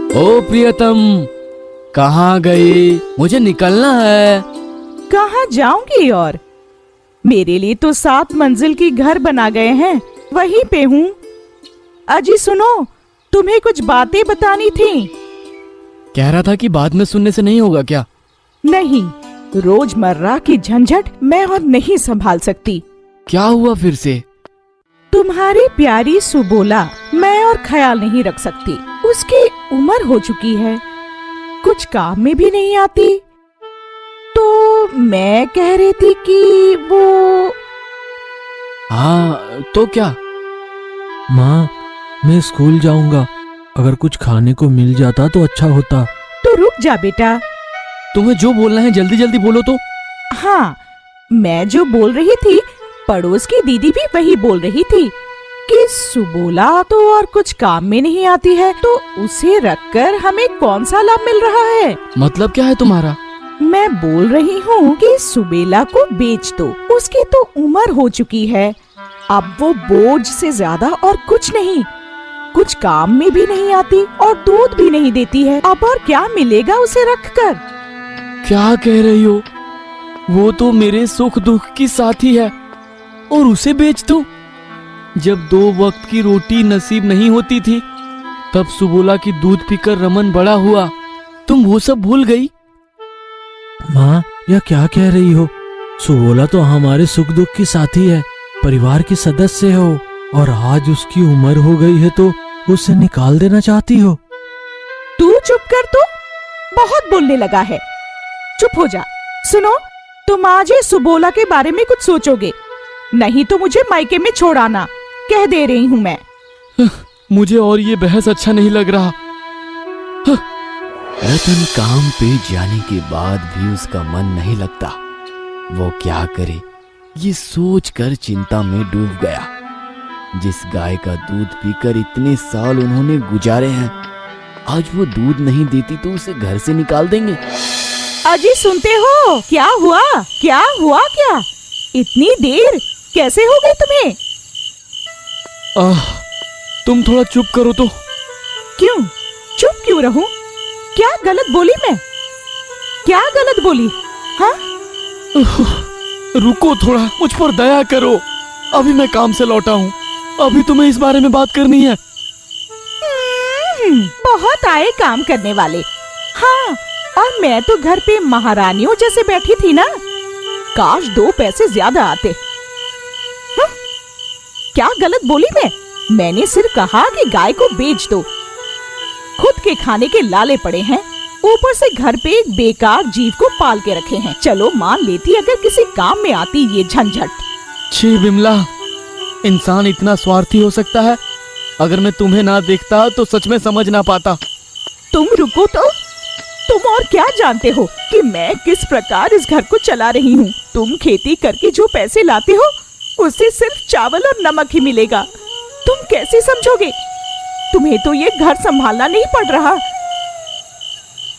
ओ प्रियतम, कहाँ गई? मुझे निकलना है। कहाँ जाऊंगी? और मेरे लिए तो 7 मंजिल की घर बना गए हैं, वहीं पे हूँ। अजी सुनो, तुम्हें कुछ बातें बतानी थी। कह रहा था कि बाद में सुनने से नहीं होगा क्या? नहीं, रोजमर्रा की झंझट मैं और नहीं संभाल सकती। क्या हुआ फिर से? तुम्हारी प्यारी सुबोला मैं और ख्याल नहीं रख सकती। उसकी उम्र हो चुकी है, कुछ काम में भी नहीं आती। तो मैं कह रही थी कि वो। हाँ तो क्या? माँ, मैं स्कूल जाऊंगा। अगर कुछ खाने को मिल जाता तो अच्छा होता। तो रुक जा बेटा। तुम्हें जो बोलना है जल्दी जल्दी बोलो तो। हाँ, मैं जो बोल रही थी, पड़ोस की दीदी भी वही बोल रही थी कि सुबोला तो और कुछ काम में नहीं आती है, तो उसे रखकर हमें कौन सा लाभ मिल रहा है? मतलब क्या है तुम्हारा? मैं बोल रही हूँ कि सुबेला को बेच दो। उसकी तो उम्र हो चुकी है, अब वो बोझ से ज्यादा और कुछ नहीं। कुछ काम में भी नहीं आती और दूध भी नहीं देती है। अब और क्या मिलेगा उसे रखकर? क्या कह रही हो? वो तो मेरे सुख दुख की साथी है और उसे बेच दूं? जब 2 वक्त की रोटी नसीब नहीं होती थी, तब सुबोला की दूध पीकर रमन बड़ा हुआ। तुम वो सब भूल गई? माँ, यह क्या कह रही हो? सुबोला तो हमारे सुख दुख की साथी है, परिवार की सदस्य हो, और आज उसकी उम्र हो गई है तो उसे निकाल देना चाहती हो? तू चुप कर, तू बहुत बोलने लगा है। चुप हो जा। सुनो, तुम आज ही सुबोला के बारे में कुछ सोचोगे, नहीं तो मुझे मायके में छोड़ आना, कह दे रही हूँ मैं। मुझे और ये बहस अच्छा नहीं लग रहा। रतन काम पे जाने के बाद भी उसका मन नहीं लगता। वो क्या करे, ये सोचकर चिंता में डूब गया। जिस गाय का दूध पीकर इतने साल उन्होंने गुजारे हैं, आज वो दूध नहीं देती तो उसे घर से निकाल देंगे। अजी सुनते हो? क्या हुआ? क्या हुआ? क्या इतनी देर कैसे हो गई तुम्हें? तुम थोड़ा चुप करो तो। क्यों चुप क्यों रहूं? क्या गलत बोली मैं? क्या गलत बोली? हाँ? रुको थोड़ा, मुझ पर दया करो। अभी मैं काम से लौटा हूँ, अभी तुम्हें इस बारे में बात करनी है। बहुत आए काम करने वाले। हाँ, और मैं तो घर पे महारानियों जैसे बैठी थी ना। काश 2 पैसे ज्यादा आते। क्या गलत बोली मैं? मैंने सिर्फ कहा कि गाय को बेच दो। खुद के खाने के लाले पड़े हैं, ऊपर से घर पे एक बेकार जीव को पाल के रखे हैं। चलो मान लेती अगर किसी काम में आती ये झंझट। छी बिमला, इंसान इतना स्वार्थी हो सकता है? अगर मैं तुम्हें ना देखता तो सच में समझ ना पाता। तुम रुको तो। तुम और क्या जानते हो कि मैं किस प्रकार इस घर को चला रही हूँ? तुम खेती करके जो पैसे लाते हो, उससे सिर्फ चावल और नमक ही मिलेगा। तुम कैसे समझोगे? तुम्हें तो ये घर संभालना नहीं पड़ रहा।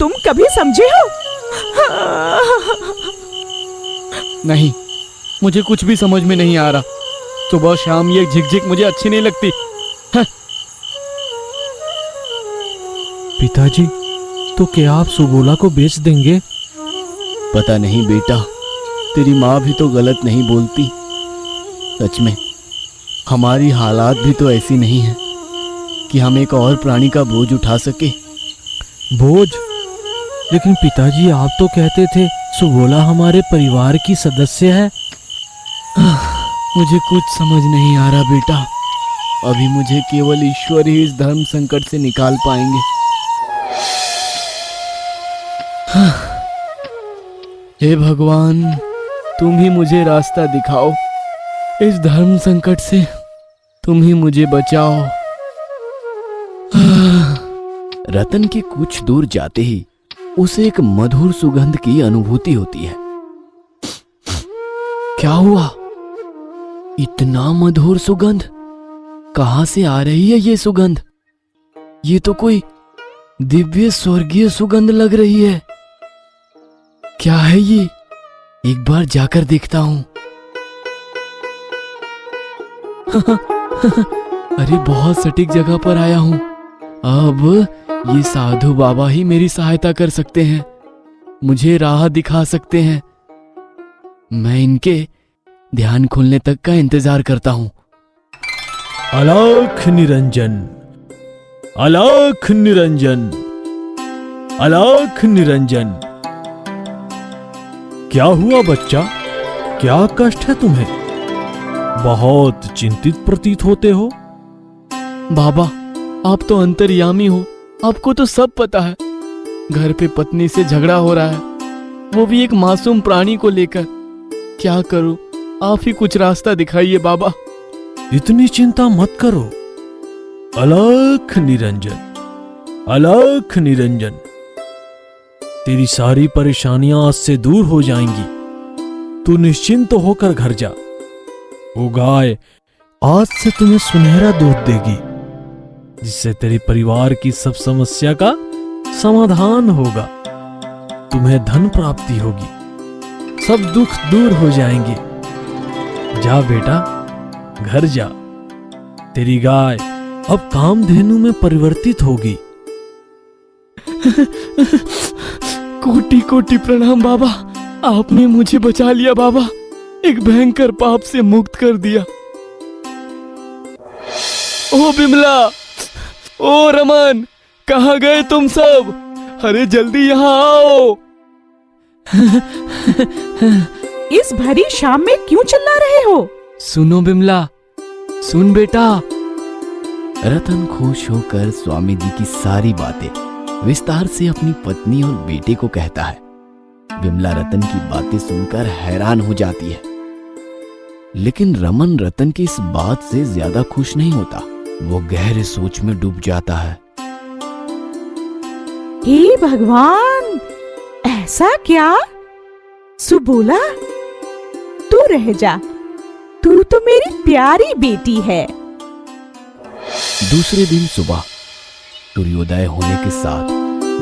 तुम कभी समझे हो? नहीं, मुझे कुछ भी समझ में नहीं आ रहा। सुबह शाम ये झिकझिक मुझे अच्छी नहीं लगती। पिताजी, तो क्या आप सुबोला को बेच देंगे? पता नहीं बेटा, तेरी माँ भी तो गलत नहीं बोलती। सच में हमारी हालात भी तो ऐसी नहीं है कि हम एक और प्राणी का बोझ उठा सके। बोझ? लेकिन पिताजी, आप तो कहते थे सुबोला हमारे परिवार की सदस्य है। मुझे कुछ समझ नहीं आ रहा बेटा। अभी मुझे केवल ईश्वर ही इस धर्म संकट से निकाल पाएंगे। हे भगवान, तुम ही मुझे रास्ता दिखाओ। इस धर्म संकट से तुम ही मुझे बचाओ। रतन के कुछ दूर जाते ही उसे एक मधुर सुगंध की अनुभूति होती है। क्या हुआ? इतना मधुर सुगंध? कहां से आ रही है ये सुगंध? ये तो कोई दिव्य स्वर्गीय सुगंध लग रही है। क्या है ये? एक बार जाकर देखता हूं। अरे बहुत सटीक जगह पर आया हूं। अब ये साधु बाबा ही मेरी सहायता कर सकते हैं, मुझे राह दिखा सकते हैं। मैं इनके ध्यान खुलने तक का इंतजार करता हूं। अलख निरंजन, अलख निरंजन, अलख निरंजन। क्या हुआ बच्चा, क्या कष्ट है तुम्हें? बहुत चिंतित प्रतीत होते हो। बाबा, आप तो अंतर्यामी हो, आपको तो सब पता है। घर पे पत्नी से झगड़ा हो रहा है, वो भी एक मासूम प्राणी को लेकर। क्या करूं, आप ही कुछ रास्ता दिखाइए बाबा। इतनी चिंता मत करो। अलख निरंजन, अलख निरंजन, तेरी सारी परेशानियां आज से दूर हो जाएंगी। तू निश्चिंत होकर घर जा। वो गाय आज से तुम्हें सुनहरा दूध देगी, जिससे तेरे परिवार की सब समस्या का समाधान होगा। तुम्हें धन प्राप्ति होगी, सब दुख दूर हो जाएंगे। जा बेटा, घर जा। तेरी गाय अब कामधेनु में परिवर्तित होगी। कोटि कोटि प्रणाम बाबा, आपने मुझे बचा लिया बाबा, एक भयंकर पाप से मुक्त कर दिया। ओ बिमला, ओ रमन, कहाँ गए तुम सब? अरे जल्दी यहाँ आओ। इस भरी शाम में क्यों चिल्ला रहे हो? सुनो बिमला, सुन बेटा। रतन खुश होकर स्वामी जी की सारी बातें विस्तार से अपनी पत्नी और बेटे को कहता है। बिमला रतन की बातें सुनकर हैरान हो जाती है, लेकिन रमन रतन की इस बात से ज्यादा खुश नहीं होता। वो गहरे सोच में डूब जाता है। हे भगवान, ऐसा क्या? सुबोला, तू रह जा, तू तो मेरी प्यारी बेटी है। दूसरे दिन सुबह सूर्योदय होने के साथ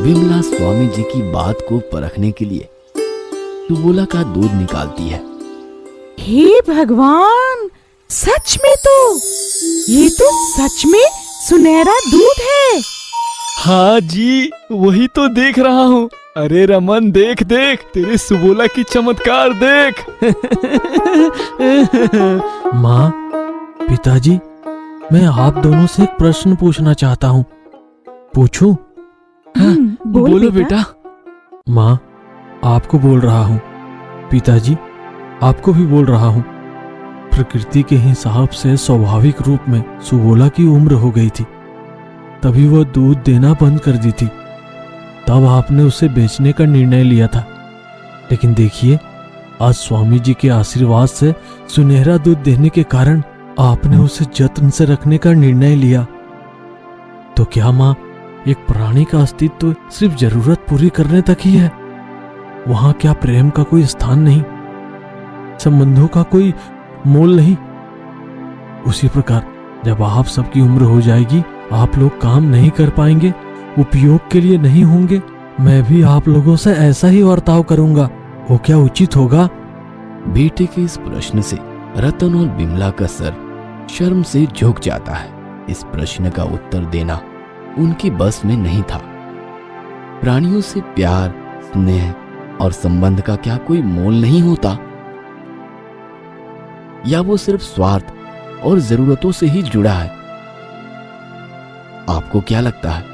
विमला स्वामी जी की बात को परखने के लिए सुबोला का दूध निकालती है। हे भगवान, सच में तो ये तो सच में सुनहरा दूध है। हाँ जी, वही तो देख रहा हूँ। अरे रमन, देख देख, तेरे सुबोला की चमत्कार देख। माँ, पिताजी, मैं आप दोनों से एक प्रश्न पूछना चाहता हूँ। पूछूं? बोलो बेटा। माँ, आपको बोल रहा हूँ। पिताजी, आपको भी बोल रहा हूँ। प्रकृति के हिसाब से स्वाभाविक रूप में सुबोला की उम्र हो गई थी, तभी वह दूध देना बंद कर दी थी। तब आपने उसे बेचने का निर्णय लिया था। लेकिन देखिए, आज स्वामी जी के आशीर्वाद से सुनहरा दूध देने के कारण आपने उसे जतन से रखने का निर्णय लिया। तो क्या माँ, एक प्राणी का अस्तित्व सिर्फ जरूरत पूरी करने तक ही है? वहां क्या प्रेम का कोई स्थान नहीं, संबंधों का कोई मोल नहीं? उसी प्रकार जब आप सबकी उम्र हो जाएगी, आप लोग काम नहीं कर पाएंगे, उपयोग के लिए नहीं होंगे, मैं भी आप लोगों से ऐसा ही बर्ताव करूंगा। वो क्या उचित होगा? बेटे के इस प्रश्न से रतन और बिमला का सर शर्म से झुक जाता है। इस प्रश्न का उत्तर देना उनकी बस में नहीं था। प्राणियों से प्यार, स्नेह और संबंध का क्या कोई मोल नहीं होता? या वो सिर्फ स्वार्थ और जरूरतों से ही जुड़ा है? आपको क्या लगता है?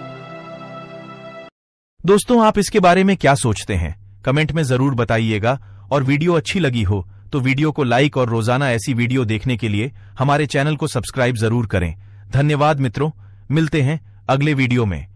दोस्तों, आप इसके बारे में क्या सोचते हैं? कमेंट में जरूर बताइएगा। और वीडियो अच्छी लगी हो तो वीडियो को लाइक और रोजाना ऐसी वीडियो देखने के लिए हमारे चैनल को सब्सक्राइब जरूर करें। धन्यवाद मित्रों, मिलते हैं अगले वीडियो में।